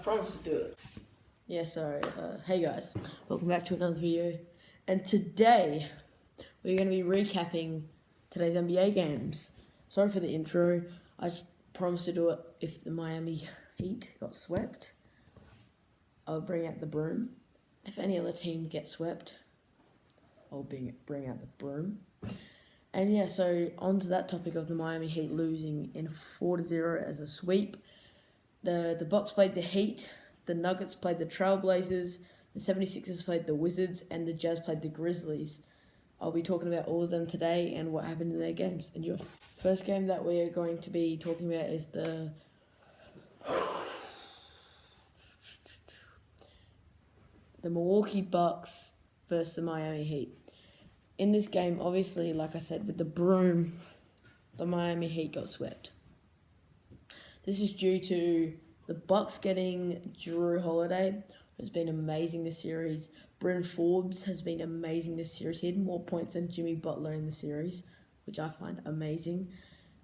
promised to do it. Yeah, sorry. Hey guys, welcome back to another video. And today, we're going to be recapping today's NBA games. Sorry for the intro. I just promised to do it if the Miami Heat got swept. I'll bring out the broom. If any other team gets swept, I'll bring out the broom. And yeah, so on to that topic of the Miami Heat losing in 4-0 as a sweep. The Bucks played the Heat, the Nuggets played the Trailblazers, the 76ers played the Wizards, and the Jazz played the Grizzlies. I'll be talking about all of them today and what happened in their games. Enjoy. First game that we're going to be talking about is the Milwaukee Bucks versus the Miami Heat. In this game, obviously, like I said, with the broom, the Miami Heat got swept. This is due to the Bucks getting Jrue Holiday, who's been amazing this series. Bryn Forbes has been amazing this series. He had more points than Jimmy Butler in the series, which I find amazing.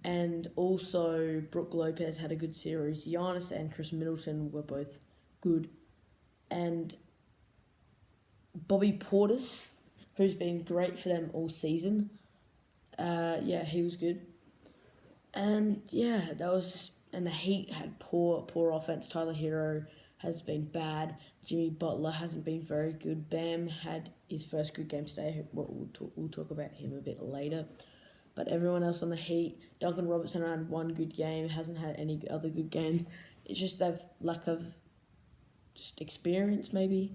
And also, Brook Lopez had a good series. Giannis and Chris Middleton were both good. And Bobby Portis, who's been great for them all season. He was good. And and the Heat had poor offense. Tyler Hero has been bad. Jimmy Butler hasn't been very good. Bam had his first good game today. We'll talk about him a bit later. But everyone else on the Heat, Duncan Robertson had one good game, hasn't had any other good games. It's just they've lack of just experience, maybe.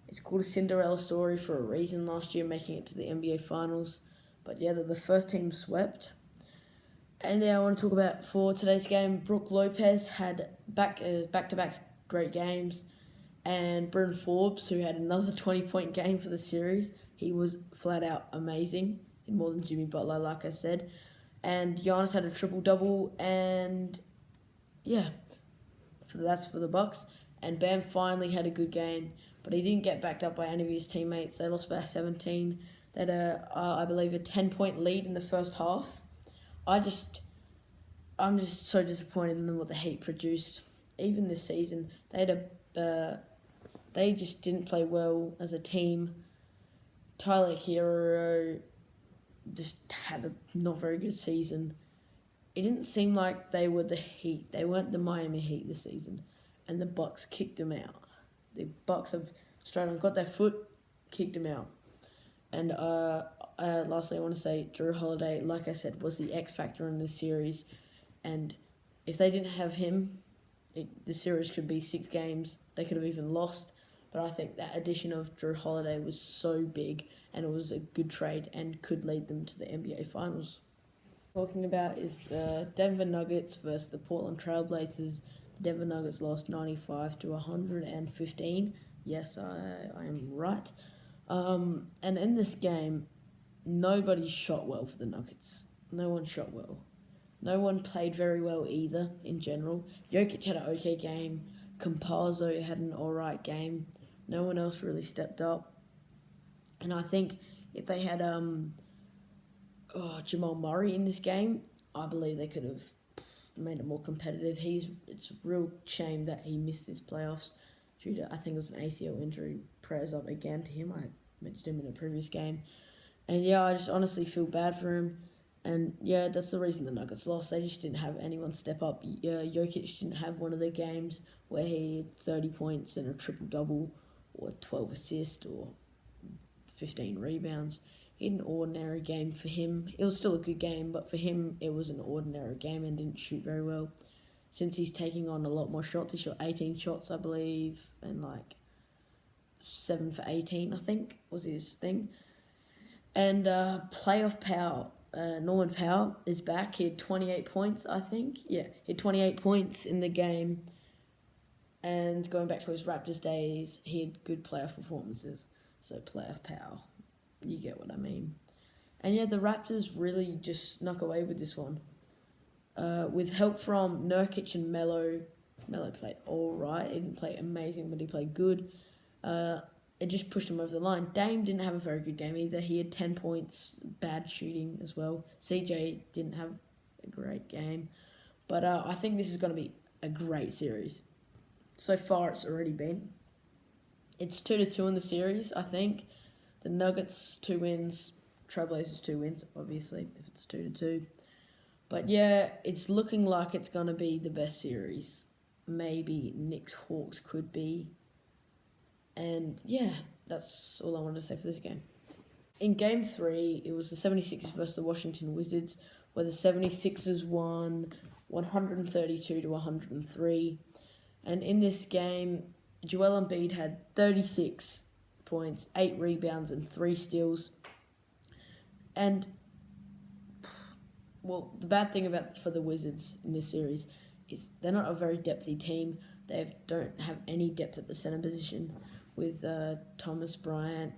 It's called a Cinderella story for a reason last year, making it to the NBA Finals. But yeah, they're the first team swept. And I want to talk about for today's game, Brook Lopez had back-to-back great games. And Bryn Forbes, who had another 20-point game for the series, he was flat out amazing, more than Jimmy Butler, like I said. And Giannis had a triple-double, and yeah, that's for the Bucks. And Bam finally had a good game, but he didn't get backed up by any of his teammates. They lost by 17. They had I believe, a 10-point lead in the first half. I'm just so disappointed in what the Heat produced. Even this season, they just didn't play well as a team. Tyler Hero just had a not very good season. It didn't seem like they were the Heat. They weren't the Miami Heat this season, and the Bucks kicked them out. The Bucks have straight on got their foot, kicked them out. And lastly, I want to say Jrue Holiday, like I said, was the X factor in this series. And if they didn't have him, the series could be 6 games. They could have even lost. But I think that addition of Jrue Holiday was so big, and it was a good trade and could lead them to the NBA Finals. Talking about is the Denver Nuggets versus the Portland Trailblazers. The Denver Nuggets lost 95-115. Yes, I am right. And in this game, nobody shot well for the Nuggets. No one shot well. No one played very well either, in general. Jokic had an okay game. Campazzo had an alright game. No one else really stepped up. And I think if they had Jamal Murray in this game, I believe they could have made it more competitive. It's a real shame that he missed this playoffs due to, I think it was an ACL injury. Prayers up again to him. I mentioned him in a previous game. And yeah, I just honestly feel bad for him. And yeah, that's the reason the Nuggets lost. They just didn't have anyone step up. Jokic didn't have one of their games where he had 30 points and a triple-double or 12 assists or 15 rebounds. He had an ordinary game for him. It was still a good game, but for him, it was an ordinary game and didn't shoot very well. Since he's taking on a lot more shots, he shot 18 shots, I believe, and 7 for 18, I think, was his thing. And playoff Powell, Norman Powell is back. He had 28 points, I think. Yeah, he had 28 points in the game. And going back to his Raptors days, he had good playoff performances. So playoff Powell, you get what I mean. And yeah, the Raptors really just snuck away with this one. With help from Nurkic and Melo played all right. He didn't play amazing, but he played good. It just pushed him over the line. Dame didn't have a very good game either. He had 10 points, bad shooting as well. CJ didn't have a great game. But I think this is going to be a great series. So far, it's already been. It's 2-2 in the series, I think. The Nuggets 2 wins, Trailblazers 2 wins, obviously, if it's 2-2. But yeah, it's looking like it's going to be the best series. Maybe Knicks-Hawks could be. And yeah, that's all I wanted to say for this game. In Game 3, it was the 76ers versus the Washington Wizards, where the 76ers won 132-103. And in this game, Joel Embiid had 36 points, 8 rebounds, and 3 steals. And, well, the bad thing for the Wizards in this series is they're not a very depthy team. They don't have any depth at the center position with Tom Bryant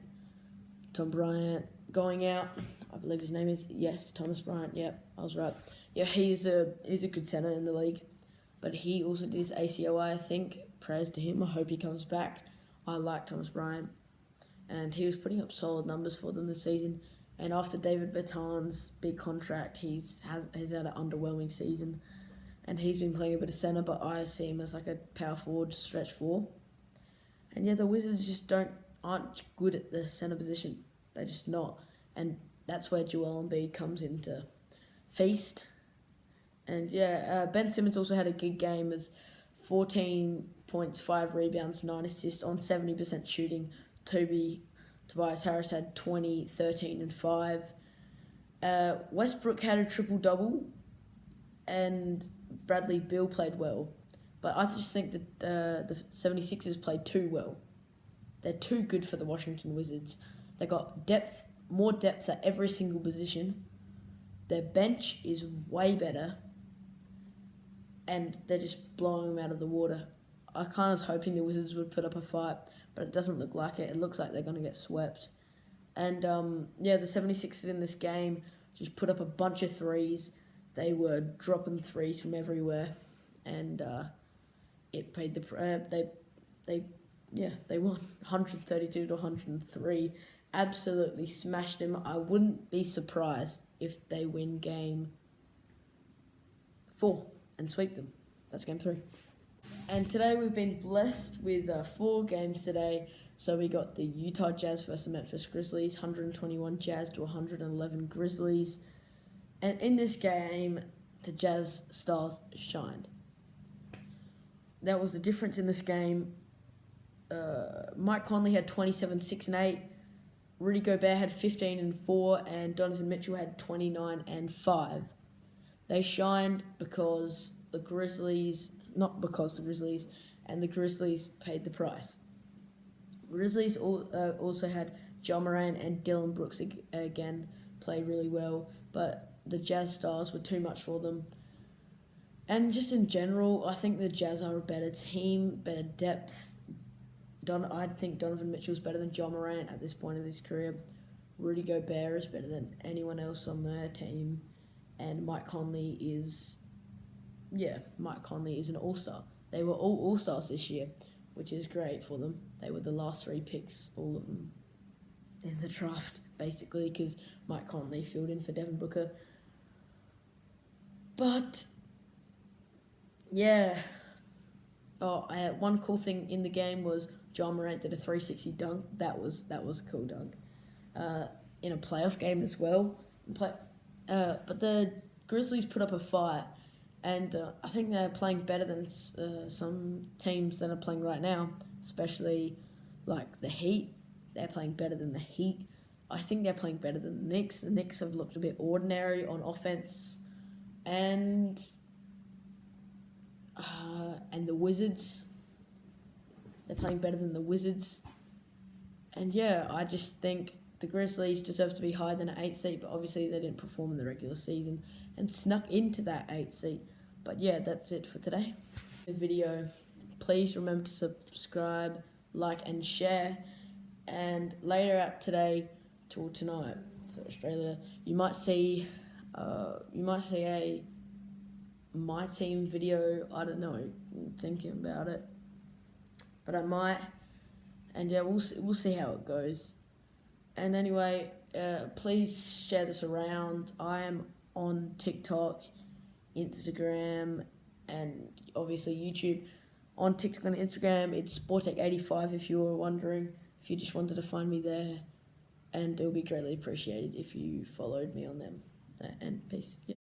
going out. I believe his name is, yes, Thomas Bryant. Yep, I was right. Yeah, he's a good center in the league. But he also did his ACL, I think. Prayers to him. I hope he comes back. I like Thomas Bryant. And he was putting up solid numbers for them this season. And after David Bertans' big contract, he's had an underwhelming season. And he's been playing a bit of center, but I see him as like a power forward, stretch 4. And yeah, the Wizards just aren't good at the center position. They're just not. And that's where Joel Embiid comes in to feast. And yeah, Ben Simmons also had a good game as 14 points, 5 rebounds, 9 assists on 70% shooting. Tobias Harris had 20, 13, and 5. Westbrook had a triple-double, and Bradley Beal played well. But I just think that the 76ers played too well. They're too good for the Washington Wizards. They got more depth at every single position. Their bench is way better, and they're just blowing them out of the water. I kind of was hoping the Wizards would put up a fight, but it doesn't look like it. It looks like they're going to get swept. And yeah, the 76ers in this game just put up a bunch of threes. They were dropping threes from everywhere, and it paid the they won 132-103. Absolutely smashed them. I wouldn't be surprised if they win game 4 and sweep them. That's game 3. And today we've been blessed with 4 games today. So we got the Utah Jazz versus the Memphis Grizzlies, 121 Jazz to 111 Grizzlies. And in this game, the Jazz stars shined. That was the difference in this game. Mike Conley had 27, 6, and 8. Rudy Gobert had 15 and 4, and Donovan Mitchell had 29 and 5. They shined because the Grizzlies, not because the Grizzlies, and the Grizzlies paid the price. Grizzlies also had John Moran and Dylan Brooks again play really well, but the Jazz stars were too much for them. And just in general, I think the Jazz are a better team, better depth. I think Donovan Mitchell's better than John Morant at this point of his career. Rudy Gobert is better than anyone else on their team. And Mike Conley is an all-star. They were all all-stars this year, which is great for them. They were the last 3 picks, all of them, in the draft, basically, because Mike Conley filled in for Devin Booker. But, yeah. One cool thing in the game was John Morant did a 360 dunk. That was a cool dunk. In a playoff game as well. But the Grizzlies put up a fight, and I think they're playing better than some teams that are playing right now, especially like the Heat. They're playing better than the Heat. I think they're playing better than the Knicks. The Knicks have looked a bit ordinary on offense, and the Wizards. They're playing better than the Wizards. And yeah, I just think the Grizzlies deserve to be higher than an 8 seed, but obviously they didn't perform in the regular season and snuck into that 8 seed. But yeah, that's it for today. The video. Please remember to subscribe, like, and share. And later out today till tonight for Australia, you might see a my team video. I don't know. I'm thinking about it. But I might, and yeah, we'll see how it goes. And anyway, please share this around. I am on TikTok, Instagram, and obviously YouTube. On TikTok and Instagram, it's Sportec85 if you were wondering, if you just wanted to find me there. And it would be greatly appreciated if you followed me on them. And peace.